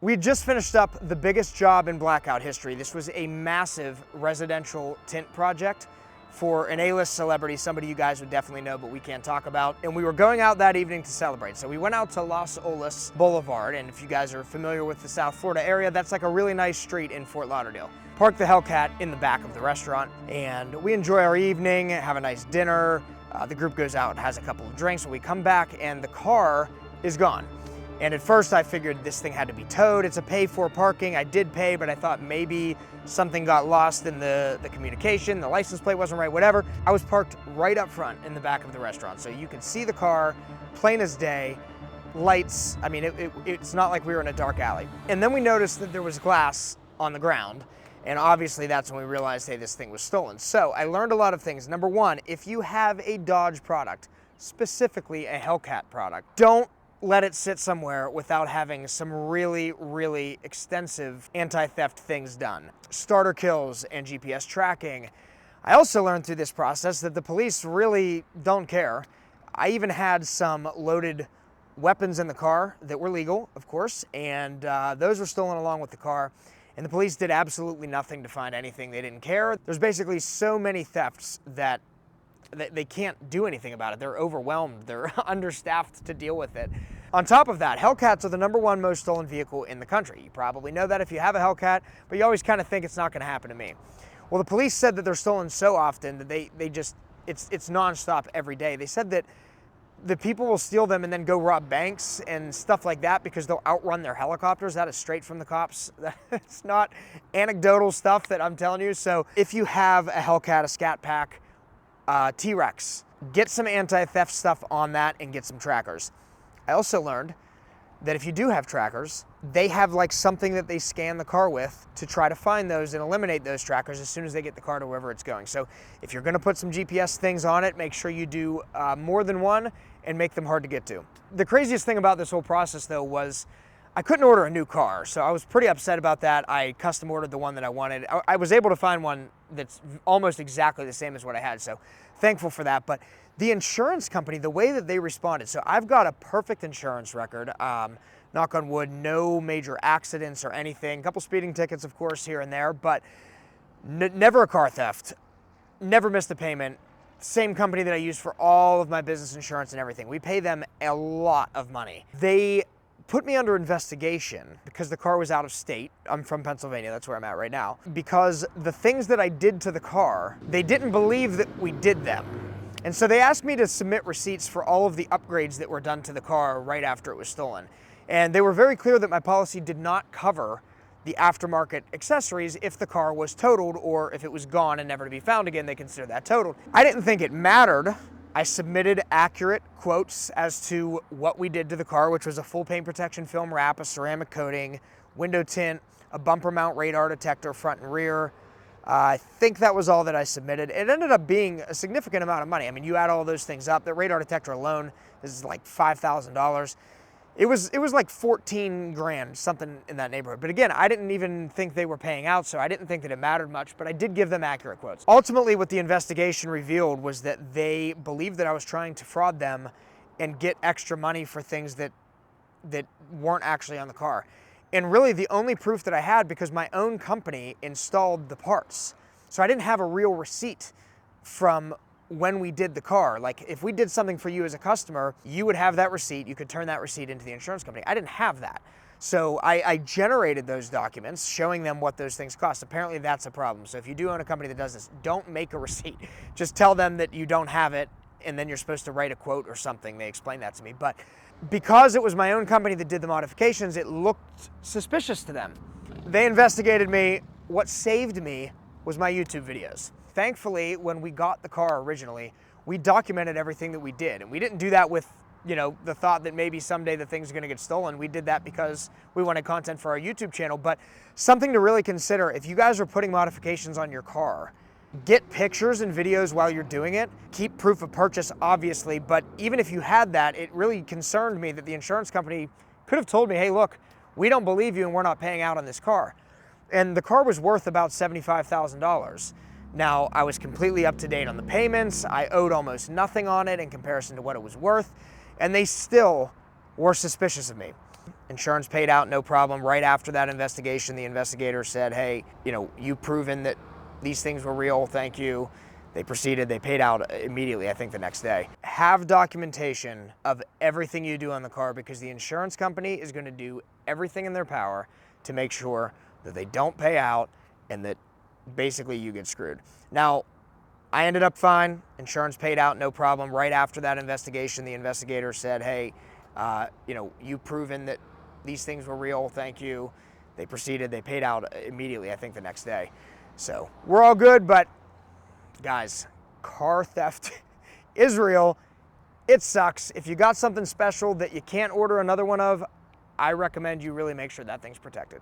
We had just finished up the biggest job in blackout history. This was a massive residential tint project for an A-list celebrity, somebody you guys would definitely know, but we can't talk about. And we were going out that evening to celebrate. So we went out to Los Olas Boulevard, and if you guys are familiar with the South Florida area, that's like a really nice street in Fort Lauderdale. Parked the Hellcat in the back of the restaurant, and we enjoy our evening, have a nice dinner. The group goes out and has a couple of drinks, and we come back and the car is gone. And at first I figured this thing had to be towed. It's a pay-for parking. I did pay, but I thought maybe something got lost in the communication, the license plate wasn't right, whatever. I was parked right up front in the back of the restaurant. So you can see the car, plain as day, lights. I mean, it's not like we were in a dark alley. And then we noticed that there was glass on the ground. And obviously that's when we realized, hey, this thing was stolen. So I learned a lot of things. Number one, if you have a Dodge product, specifically a Hellcat product, don't let it sit somewhere without having some really, really extensive anti-theft things done. Starter kills and GPS tracking. I also learned through this process that the police really don't care. I even had some loaded weapons in the car that were legal, of course, and those were stolen along with the car. And the police did absolutely nothing to find anything. They didn't care. There's basically so many thefts that they can't do anything about it. They're overwhelmed. They're understaffed to deal with it. On top of that, Hellcats are the #1 most stolen vehicle in the country. You probably know that if you have a Hellcat, but you always kind of think it's not going to happen to me. Well, the police said that they're stolen so often that it's nonstop every day. They said that the people will steal them and then go rob banks and stuff like that because they'll outrun their helicopters. That is straight from the cops. It's not anecdotal stuff that I'm telling you. So if you have a Hellcat, a Scat Pack, T-Rex, get some anti-theft stuff on that and get some trackers. I also learned that if you do have trackers, they have like something that they scan the car with to try to find those and eliminate those trackers as soon as they get the car to wherever it's going. So if you're gonna put some GPS things on it, make sure you do more than one and make them hard to get to. The craziest thing about this whole process though was I couldn't order a new car, so I was pretty upset about that. I custom ordered the one that I wanted. I was able to find one that's almost exactly the same as what I had, so thankful for that. But the insurance company, the way that they responded, so I've got a perfect insurance record, knock on wood, no major accidents or anything, a couple speeding tickets, of course, here and there, but never a car theft, never missed a payment. Same company that I use for all of my business insurance and everything. We pay them a lot of money. They put me under investigation because the car was out of state. I'm from Pennsylvania, that's where I'm at right now. Because the things that I did to the car, they didn't believe that we did them. And so they asked me to submit receipts for all of the upgrades that were done to the car right after it was stolen. And they were very clear that my policy did not cover the aftermarket accessories if the car was totaled or if it was gone and never to be found again, they consider that totaled. I didn't think it mattered. I submitted accurate quotes as to what we did to the car, which was a full paint protection film wrap, a ceramic coating, window tint, a bumper mount radar detector front and rear. I think that was all that I submitted. It ended up being a significant amount of money. I mean, you add all those things up, the radar detector alone is like $5,000. It was like 14 grand, something in that neighborhood. But again, I didn't even think they were paying out, so I didn't think that it mattered much, but I did give them accurate quotes. Ultimately, what the investigation revealed was that they believed that I was trying to fraud them and get extra money for things that weren't actually on the car. And really the only proof that I had, because my own company installed the parts. So I didn't have a real receipt from when we did the car. Like if we did something for you as a customer, you would have that receipt, you could turn that receipt into the insurance company. I didn't have that. So I generated those documents showing them what those things cost. Apparently that's a problem. So if you do own a company that does this, don't make a receipt. Just tell them that you don't have it and then you're supposed to write a quote or something. They explained that to me. But because it was my own company that did the modifications, it looked suspicious to them. They investigated me. What saved me was my YouTube videos. Thankfully, when we got the car originally, we documented everything that we did. And we didn't do that with, you know, the thought that maybe someday the thing's gonna get stolen. We did that because we wanted content for our YouTube channel. But something to really consider, if you guys are putting modifications on your car, get pictures and videos while you're doing it. Keep proof of purchase, obviously, but even if you had that, it really concerned me that the insurance company could have told me, hey, look, we don't believe you and we're not paying out on this car. And the car was worth about $75,000. Now, I was completely up to date on the payments. I owed almost nothing on it in comparison to what it was worth, and they still were suspicious of me. Insurance paid out, no problem. Right after that investigation, the investigator said, hey, you've proven that these things were real, thank you. They proceeded, they paid out immediately, I think the next day. Have documentation of everything you do on the car, because the insurance company is going to do everything in their power to make sure that they don't pay out and that basically you get screwed. Now, I ended up fine. Insurance paid out, no problem. Right after that investigation, the investigator said, hey, you've proven that these things were real, thank you. They proceeded, they paid out immediately, I think the next day. So we're all good, but guys, car theft is real. It sucks. If you got something special that you can't order another one of, I recommend you really make sure that thing's protected.